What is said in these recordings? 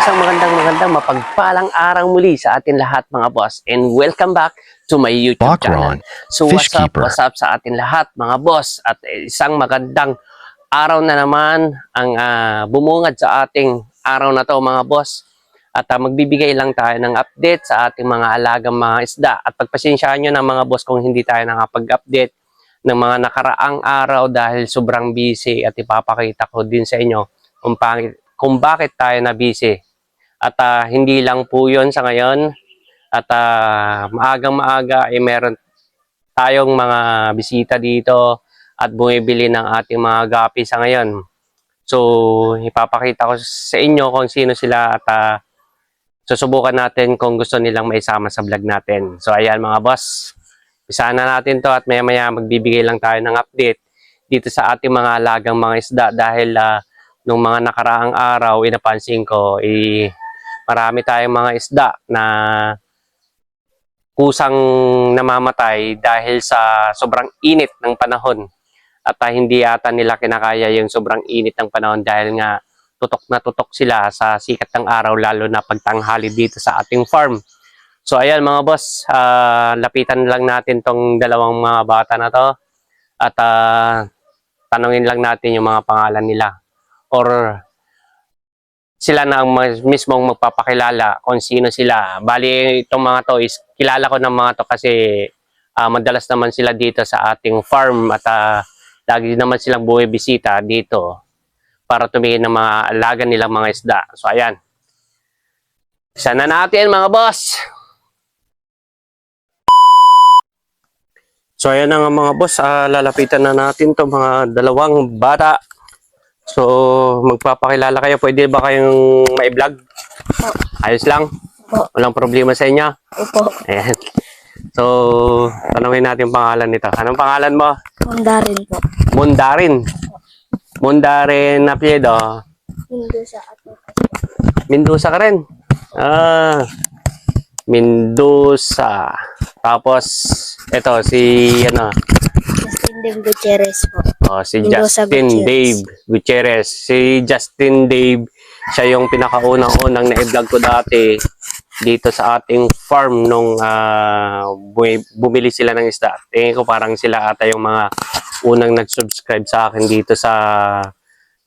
isang magandang mapagpalang araw muli sa atin lahat mga boss, and welcome back to my YouTube channel. So what's up sa atin lahat mga boss, at isang magandang araw na naman ang bumungad sa ating araw na to mga boss. At magbibigay lang tayo ng update sa ating mga alagang mga isda, at pagpasensyaan nyo na mga boss kung hindi tayo nakapag-update ng mga nakaraang araw dahil sobrang busy, at ipapakita ko din sa inyo kung bakit tayo na busy. At hindi lang po yun sa ngayon, at maagang-maaga ay meron tayong mga bisita dito at bumibili ng ating mga gapi sa ngayon. So ipapakita ko sa inyo kung sino sila, at susubukan natin kung gusto nilang maisama sa vlog natin. So ayan mga boss, isahan na natin to, at maya-maya magbibigay lang tayo ng update dito sa ating mga alagang mga isda, dahil nung mga nakaraang araw inapansin ko marami tayong mga isda na kusang namamatay dahil sa sobrang init ng panahon, at hindi yata nila kinakaya yung sobrang init ng panahon, dahil nga tutok na tutok sila sa sikat ng araw, lalo na pagtanghali dito sa ating farm. So ayan mga boss, lapitan lang natin tong dalawang mga bata na to, at tanungin lang natin yung mga pangalan nila, or sila na ang mismong magpapakilala kung sino sila. Bali itong mga to is kilala ko ng mga to kasi madalas naman sila dito sa ating farm, at lagi naman silang buwibisita dito para tumingin ng mga alaga nilang mga isda. So ayan, sana natin mga boss. So ayan na nga mga boss, lalapitan na natin to mga dalawang bata. So magpapakilala kayo, pwede ba kayong ma-vlog? Ayos lang? Walang problema sa inyo? Opo. Ayan. So tanungin natin pangalan nito. Anong pangalan mo? Mundarin po. Mundarin. Mundarin na apelyido? Mendoza at Mendoza ka rin? Mendoza. Tapos ito si Justin Dave Gutierrez po. si Mendoza Justin Gutierrez. Dave Gutierrez. Si Justin Dave, siya yung pinakaunang-unang na-vlog ko dati dito sa ating farm nung bumili sila ng isda. Tingin ko parang sila ata yung mga unang nag-subscribe sa akin dito sa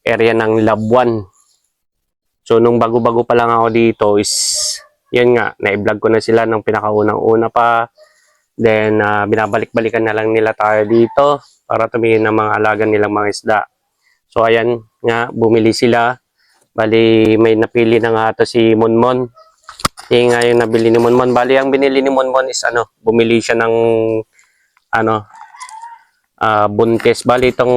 area ng Labuan. So nung bago-bago pa lang ako dito is yun nga, na-vlog ko na sila nung pinakaunang-una pa. Then binabalik-balikan na lang nila tayo dito para tumingin ng mga alaga nilang mga isda. So ayan nga, bumili sila. Bali may napili na nga ito si Monmon. Yung nga yung nabili ni Monmon. Bali ang binili ni Monmon is bumili siya ng buntes. Bali itong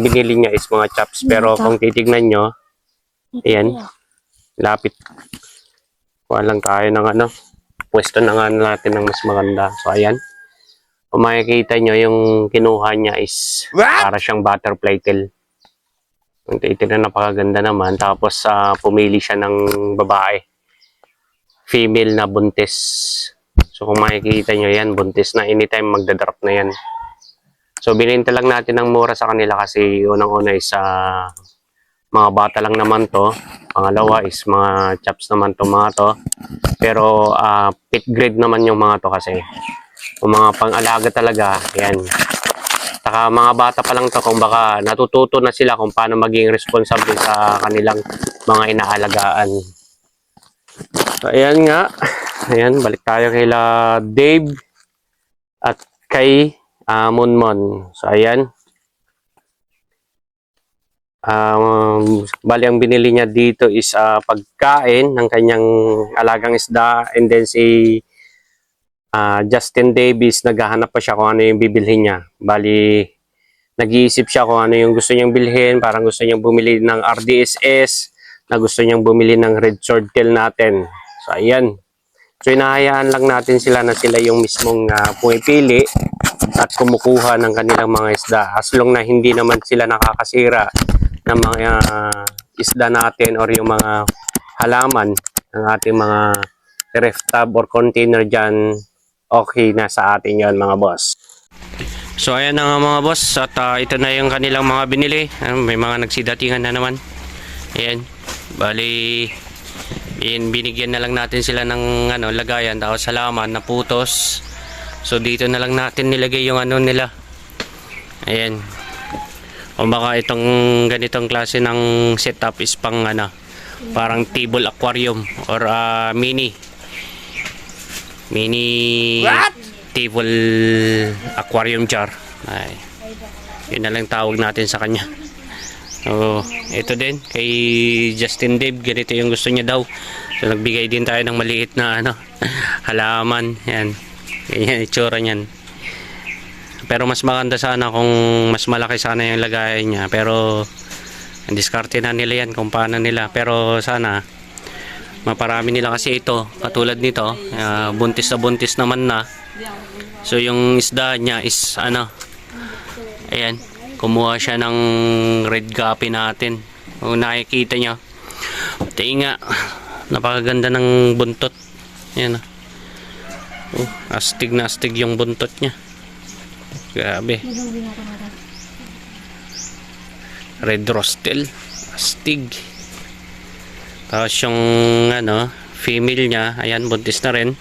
binili niya is mga chops. Pero kung titignan nyo, ayan, lapit. Kuha lang tayo ng pwesto na nga natin ng mas maganda. So ayan, kung makikita nyo yung kinuha niya is para siyang butterfly tail. Kung titignan, napakaganda naman. Tapos pumili siya ng babae, female na buntis. So kung makikita nyo yan, buntis na, anytime magdadrop na yan. So bininta lang natin ng mura sa kanila kasi unang-una is mga bata lang naman to. Pangalawa is mga chops naman to mga to. Pero pit grade naman yung mga to kasi. Kung mga pang-alaga talaga, yan. Saka mga bata pa lang to, kung baka natututo na sila kung paano maging responsable sa kanilang mga inaalagaan. So ayan nga. Ayan, balik tayo kay Dave at kay Monmon. So ayan. Bali ang binili niya dito is pagkain ng kanyang alagang isda, and then si Justin Davis naghahanap pa siya kung ano yung bibilhin niya. Bali nag-iisip siya kung ano yung gusto niyang bilhin. Parang gusto niyang bumili ng RDSS, na gusto niyang bumili ng red sword tail natin. So ayan, so inahayaan lang natin sila na sila yung mismong pumipili at kumukuha ng kanilang mga isda, as long na hindi naman sila nakakasira ng mga isda natin or yung mga halaman ng ating mga ref tub or container dyan. Okay na sa atin yon mga boss. So ayan na nga mga boss, at ito na yung kanilang mga binili. May mga nagsidatingan na naman. Ayan, bali Binigyan na lang natin sila ng ano, lagayan, tapos halaman na putos. So dito na lang natin nilagay yung ano nila. Ayan. O baka itong ganitong klase ng setup is pang ano, parang table aquarium or mini table aquarium jar. Ay, yun na lang tawag natin sa kanya. So, ito din kay Justin Dave, ganito yung gusto niya daw. So nagbigay din tayo ng maliit na ano, halaman. Yan. Ganyan itsura niyan. Pero mas maganda sana kung mas malaki sana yung lagayan niya. Pero diskarte na nila yan kung paano nila. Pero sana maparami nila kasi ito. Katulad nito, buntis na buntis naman na. So yung isda niya is ano, ayan, kumuha siya ng red guppy natin. Kung nakikita nyo, tingin nga, napakaganda ng buntot. Ayan. Astig na astig yung buntot niya. Grabe. Red rostel, astig. Tapos yung ano, female niya, ayan, buntis na rin.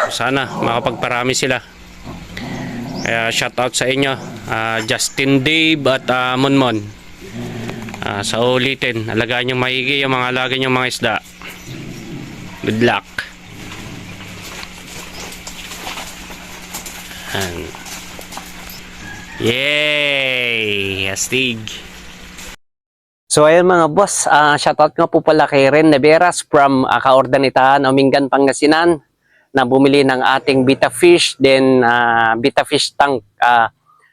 Sana makapagparami sila. Kaya shout out sa inyo, Justin Dave at Monmon. Sa ulitin, alagaan yung maigi yung mga alaga yung mga isda. Good luck. Yay! Astig! So ayan mga boss, shoutout nga po pala kay Ren Neveras from Kaordanitan, Omingan, Pangasinan, na bumili ng ating Beta Fish, then Beta Fish tank.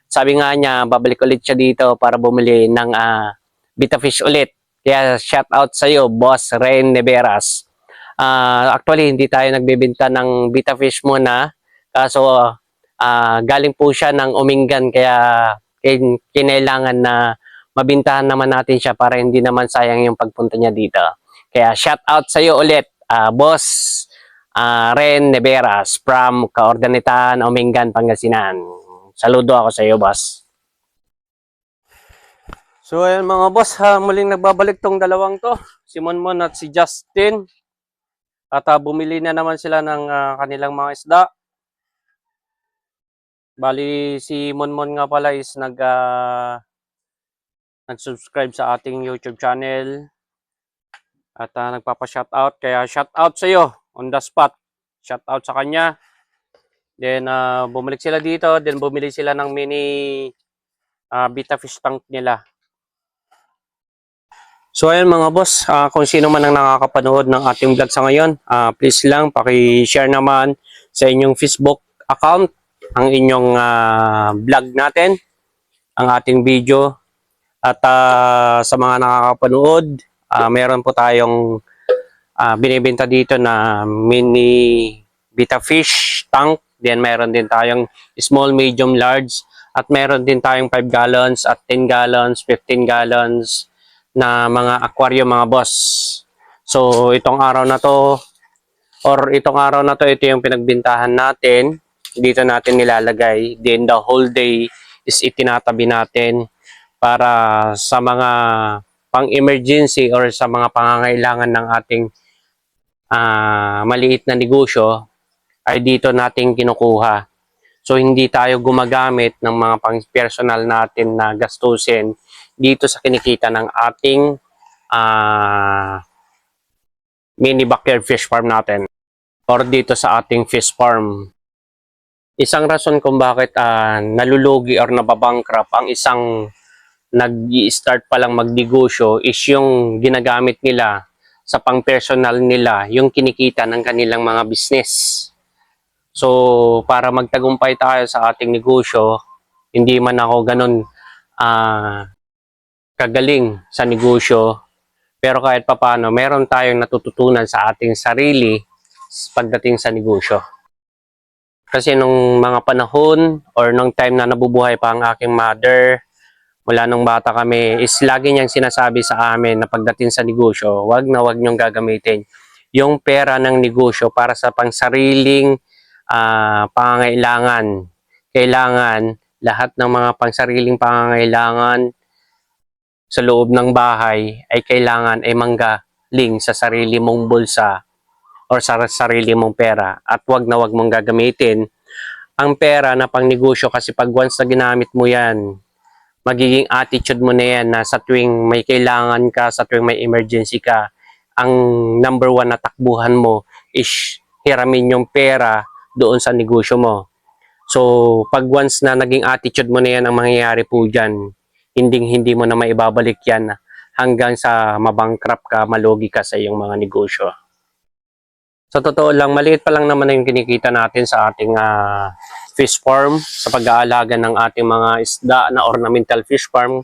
Sabi nga niya, babalik ulit siya dito para bumili ng Beta Fish ulit. Kaya shoutout sa iyo, Boss Ren Neveras. Actually, hindi tayo nagbebenta ng Beta Fish muna, kaso galing po siya ng Omingan, kaya kinailangan na mabintahan naman natin siya para hindi naman sayang yung pagpunta niya dito. Kaya shout out sa iyo ulit, Boss Ren Neveras from Kaordanitan, Omingan, Pangasinan. Saludo ako sa iyo, boss. So ayan mga boss, muling nagbabalik tong dalawang to, si Monmon at si Justin. At bumili na naman sila ng kanilang mga isda. Bali si Monmon nga pala is nag-subscribe sa ating YouTube channel at nagpapa-shoutout, kaya shoutout sa iyo on the spot. Shoutout sa kanya. Then bumalik sila dito, then bumili sila ng mini Beta Fish tank nila. So ayan mga boss, kung sino man ang nakakapanood ng ating vlog sa ngayon, please lang paki-share naman sa inyong Facebook account ang inyong vlog natin, ang ating video. At sa mga nakakapanood, meron po tayong binibenta dito na mini Beta Fish tank. Then meron din tayong small, medium, large. At meron din tayong 5 gallons at 10 gallons, 15 gallons na mga aquarium mga boss. So itong araw na to, ito yung pinagbintahan natin. Dito natin nilalagay. Then the whole day is itinatabi natin para sa mga pang-emergency or sa mga pangangailangan ng ating maliit na negosyo ay dito natin kinukuha. So hindi tayo gumagamit ng mga pang-personal natin na gastusin dito sa kinikita ng ating mini backyard fish farm natin or dito sa ating fish farm. Isang rason kung bakit nalulugi or nababankrupt ang isang nag-i-start pa lang magnegosyo is yung ginagamit nila sa pang-personal nila, yung kinikita ng kanilang mga business. So, para magtagumpay tayo sa ating negosyo, hindi man ako ganun kagaling sa negosyo, pero kahit papano, meron tayong natututunan sa ating sarili pagdating sa negosyo. Kasi nung mga panahon or nung time na nabubuhay pa ang aking mother, mula nung bata kami, is lagi niyang sinasabi sa amin na pagdating sa negosyo, wag niyong gagamitin yung pera ng negosyo para sa pangsariling pangangailangan. Kailangan lahat ng mga pangsariling pangangailangan sa loob ng bahay ay kailangan ay link sa sarili mong bulsa or sa sarili mong pera, at wag na wag mong gagamitin ang pera na pangnegosyo, kasi pag once na ginamit mo yan, magiging attitude mo na yan na sa tuwing may kailangan ka, sa tuwing may emergency ka, ang number one na takbuhan mo is hiramin yung pera doon sa negosyo mo. So, pag once na naging attitude mo na yan, ang mangyayari po dyan, hindi mo na maibabalik yan hanggang sa mabankrupt ka, malugi ka sa iyong mga negosyo. Sa totoo lang, maliit pa lang naman na yung kinikita natin sa ating fish farm, sa pag-aalaga ng ating mga isda na ornamental fish farm.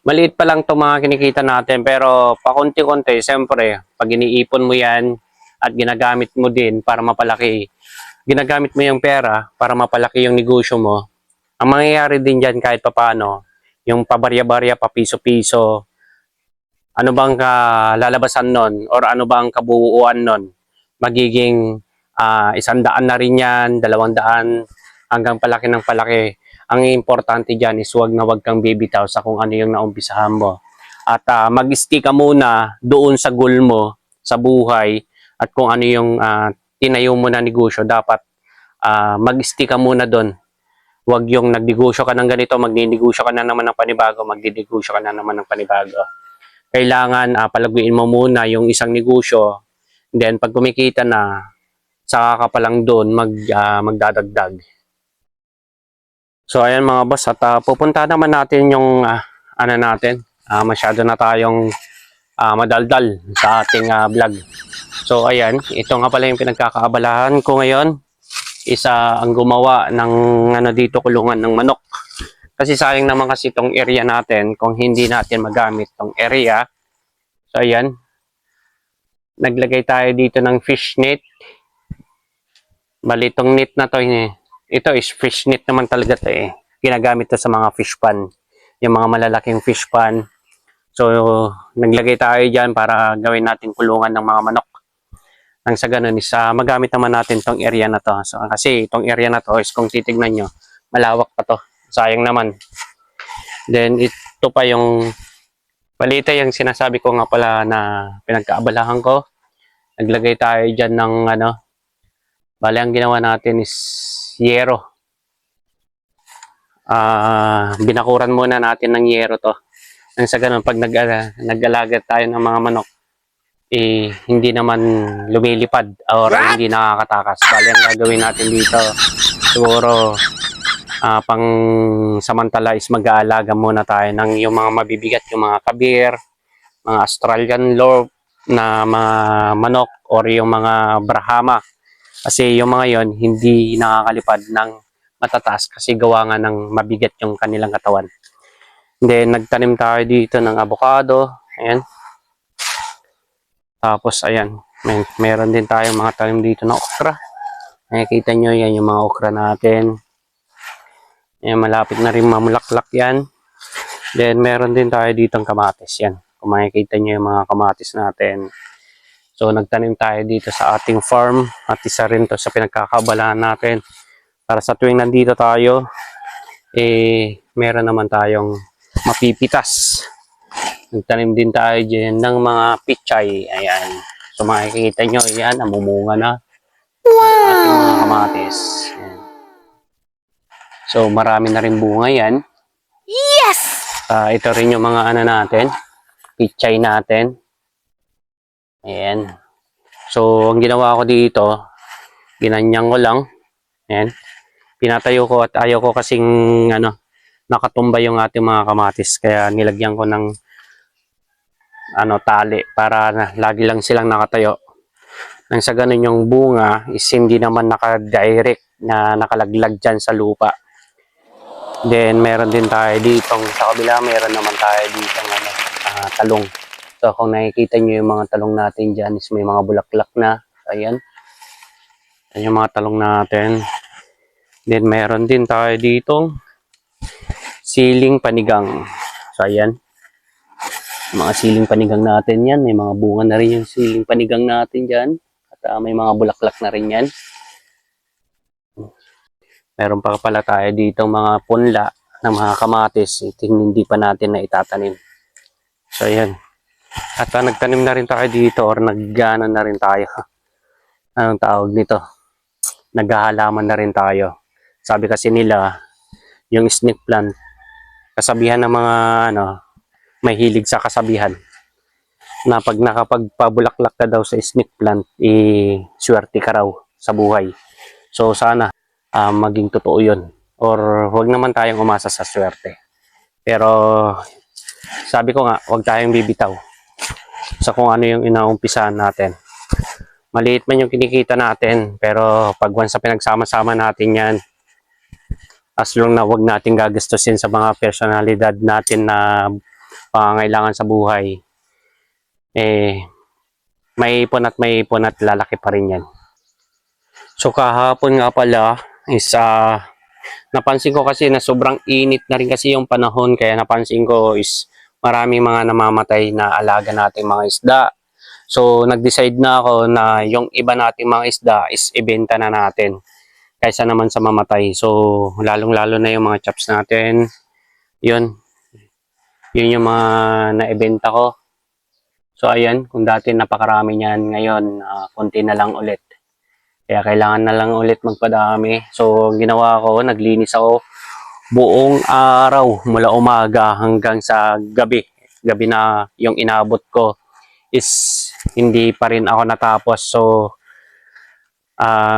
Maliit pa lang itong mga kinikita natin, pero pakunti-kunti, siyempre, pag iniipon mo yan at ginagamit mo din para mapalaki, ginagamit mo yung pera para mapalaki yung negosyo mo, ang mangyayari din dyan kahit papano, yung pabarya-barya, pa piso-piso, ano bang lalabasan nun or ano bang kabuuan nun, magiging 100 na rin yan, 200, hanggang palaki ng palaki. Ang importante dyan is wag na wag kang bibitaw sa kung ano yung naumpisahan mo. At mag-stick ka muna doon sa goal mo sa buhay, at kung ano yung tinayo mo na negosyo, dapat mag-stick ka muna doon. Wag yung nagnegosyo ka ng ganito, magninegosyo ka na naman ng panibago, magdinegosyo ka na naman ng panibago. Kailangan palaguin mo muna yung isang negosyo, then pag kumikita na, saka ka pa lang doon magdadagdag. So ayan mga boss, at pupunta naman natin yung ano natin, masyado na tayong madaldal sa ating vlog. So ayan, ito nga pala yung pinagkakaabalahan ko ngayon, isa ang gumawa ng dito, kulungan ng manok. Kasi sayang naman kasi itong area natin kung hindi natin magamit itong area. So ayan, naglagay tayo dito ng fish net. Bali itong net na to, ito is fish net naman talaga to eh. Ginagamit to sa mga fish pan, yung mga malalaking fish pan. So naglagay tayo dyan para gawin natin kulungan ng mga manok. Nang sa ganun is magamit naman natin tong area na to. So kasi itong area na to is, kung titignan nyo, malawak pa to. Sayang naman. Then ito pa yung balita, yung sinasabi ko nga pala na pinagkaabalahan ko. Naglagay tayo dyan ng bali ang ginawa natin is yero. Binakuran muna natin ng yero to. Nang sa ganun, pag nag-alaga tayo ng mga manok, hindi naman lumilipad or hindi nakakatakas. Bali ang gagawin natin dito, siguro pang samantala is mag-aalaga muna tayo ng yung mga mabibigat, yung mga kabir, mga Australian lorp na mga manok, or yung mga Brahma. Kasi yung mga yon hindi nakakalipad ng matataas kasi gawa nga ng mabigat yung kanilang katawan. Then nagtanim tayo dito ng avocado. Ayan. Tapos ayan, meron din tayong mga tanim dito na okra. Nakikita nyo yan yung mga okra natin. Ayan, malapit na rin mamulaklak yan. Then meron din tayo ditong kamatis yan. Kung makikita nyo yung mga kamatis natin. So nagtanim tayo dito sa ating farm, at isa rin to sa pinagkakaabalahan natin. Para sa tuwing nandito tayo, meron naman tayong mapipitas. Nagtanim din tayo dyan ng mga pichay. Ayan. So makikita nyo, yan, namumunga na. Wow! Ating mga kamatis. Ayan. So marami na rin bunga yan. Yes! Ito rin yung mga natin, pichay natin. Ayan. So ang ginawa ko dito, ginanyang ko lang. Ayan. Pinatayo ko, at ayaw ko kasing nakatumba yung ating mga kamatis. Kaya nilagyan ko ng tali para lagi lang silang nakatayo. Nang sa ganun yung bunga is hindi naman naka-direct na nakalaglag dyan sa lupa. Then meron din tayo dito sa kabila, meron naman tayo dito talong. So kung nakikita nyo yung mga talong natin dyan is may mga bulaklak na. Ayan. Ayan yung mga talong natin. Then meron din tayo dito siling panigang. So ayan. Mga siling panigang natin yan. May mga bunga na rin yung siling panigang natin dyan. At may mga bulaklak na rin yan. Meron pa pala tayo dito mga punla ng mga kamatis. Ito hindi pa natin na itatanim. So ayan. At nagtanim na rin tayo dito or naggana na rin tayo. Anong tawag nito? Naghahalaman na rin tayo. Sabi kasi nila, yung snake plant, kasabihan ng mga mahilig sa kasabihan, na pag nakapagpabulaklak ka daw sa snake plant, swerte ka raw sa buhay. So sana maging totoo yun. Or wag naman tayong umasa sa swerte. Pero sabi ko nga, wag tayong bibitaw sa kung ano yung inaumpisahan natin. Maliit man yung kinikita natin, pero pag once sa pinagsama-sama natin yan, as long na wag natin gagastusin sa mga personalidad natin na pangangailangan sa buhay, may ipon at lalaki pa rin yan. So kahapon nga pala is napansin ko kasi na sobrang init na rin kasi yung panahon, kaya napansin ko is maraming mga namamatay na alaga nating mga isda. So nag-decide na ako na yung iba nating mga isda is ibenta na natin kaysa naman sa mamatay. So lalong-lalo na yung mga chops natin. Yun yung mga naibenta ko. So ayan, kung dati napakarami niyan, ngayon konti na lang ulit. Kaya kailangan na lang ulit magpadami. So ginawa ko, naglinis ako buong araw mula umaga hanggang sa gabi. Gabi na yung inabot ko is hindi pa rin ako natapos. So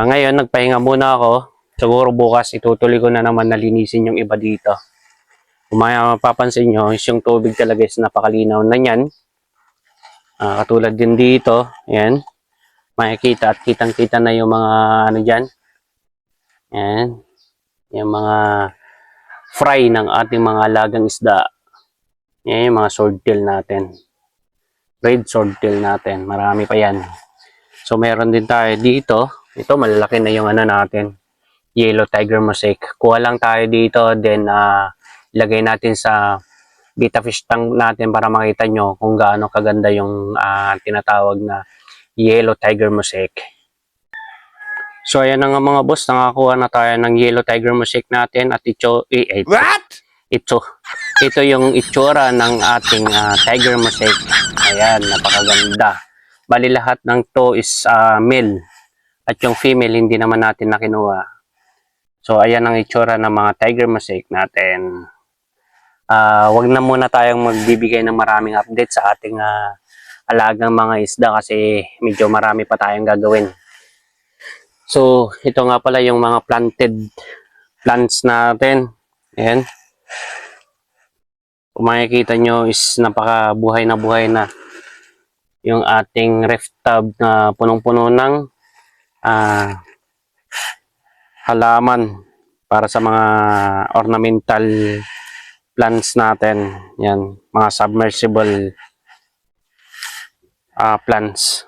ngayon nagpahinga muna ako. Siguro bukas itutuloy ko na naman nalinisin yung iba dito. Kung mapapansin nyo, is yung tubig talaga is napakalinaw na yan. Katulad din dito, yan. Makikita at kitang-kita na yung mga ano dyan. Yan. Yung mga fry ng ating mga alagang isda. Yan yung mga swordtail natin. Red swordtail natin. Marami pa yan. So meron din tayo dito. Ito malalaki na yung ano natin. Yellow tiger mosaic. Kuha lang tayo dito. Then ilagay natin sa betta fish tank natin para makita nyo kung gaano kaganda yung tinatawag na yellow tiger mosaic. So ayan na nga mga boss, nakakuha na tayo ng yellow tiger mosaic natin at ito yung itsura ng ating tiger mosaic. Ayan, napakaganda. Bali lahat ng to is male at yung female hindi naman natin nakinuha. So ayan ang itsura ng mga tiger mosaic natin. Wag na muna tayong magbibigay ng maraming update sa ating alagang mga isda kasi medyo marami pa tayong gagawin. So, ito nga pala yung mga planted plants natin. Ayan. Kung makikita nyo is napaka-buhay na yung ating ref tub na punong-puno ng halaman para sa mga ornamental plants natin. Yan, mga submersible plants.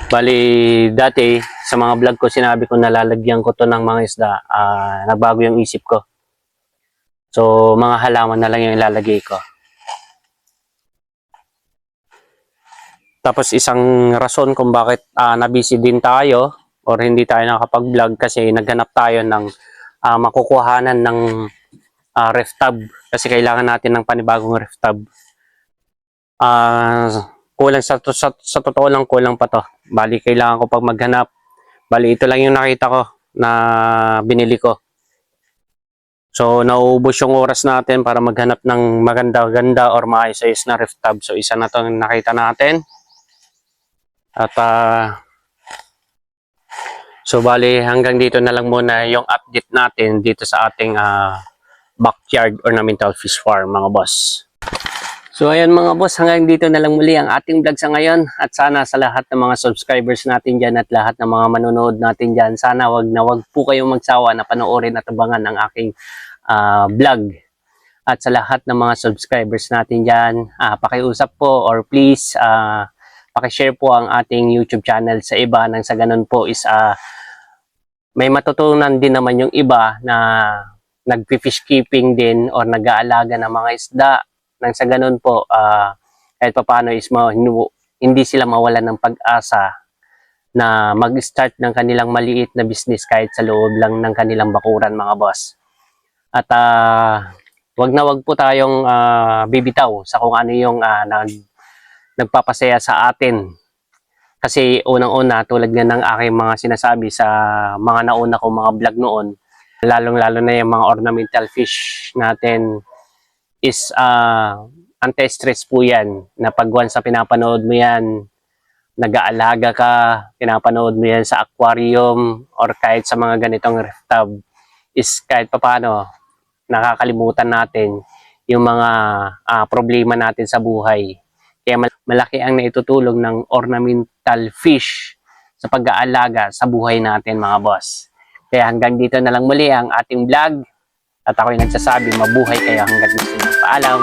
Bali, dati sa mga vlog ko sinabi ko nalalagyan ko to ng mga isda. Nagbago yung isip ko. So, mga halaman na lang yung ilalagay ko. Tapos isang rason kung bakit nabisi din tayo or hindi tayo nakapag-vlog kasi naghanap tayo ng makukuhanan ng ref tub kasi kailangan natin ng panibagong ref tub. Kulang sa totoo lang, kulang pa to. Bali kailangan ko pag maghanap. Bali ito lang yung nakita ko na binili ko. So nauubos yung oras natin para maghanap ng maganda-ganda or maayos-ayos na ref tub. So isa na to nakita natin. At so bali hanggang dito na lang muna yung update natin dito sa ating backyard ornamental fish farm mga boss. So ayan mga boss, hanggang dito na lang muli ang ating vlog sa ngayon at sana sa lahat ng mga subscribers natin dyan at lahat ng mga manonood natin dyan, sana wag po kayong magsawa na panoorin at abangan ang aking vlog. At sa lahat ng mga subscribers natin dyan, pakiusap po or please pakishare po ang ating YouTube channel sa iba nang sa ganun po is may matutunan din naman yung iba na nag-fish keeping din or nag-aalaga ng mga isda. Nang sa ganun po, kahit paano is hindi sila mawalan ng pag-asa na mag-start ng kanilang maliit na business kahit sa loob lang ng kanilang bakuran mga boss. At wag na wag po tayong bibitaw sa kung ano yung nagpapasaya sa atin. Kasi unang-una, tulad nga ng aking mga sinasabi sa mga nauna kong mga vlog noon, lalong-lalo na yung mga ornamental fish natin is anti-stress po yan. Na pag once sa pinapanood mo yan, nag-aalaga ka, pinapanood mo yan sa aquarium or kahit sa mga ganitong ref tub, is kahit papaano, nakakalimutan natin yung mga problema natin sa buhay. Kaya malaki ang naitutulong ng ornamental fish sa pag-aalaga sa buhay natin mga boss. Kaya hanggang dito na lang muli ang ating vlog. At ako'y nagsasabi, mabuhay kayo hanggang gusto nyo. Paalam!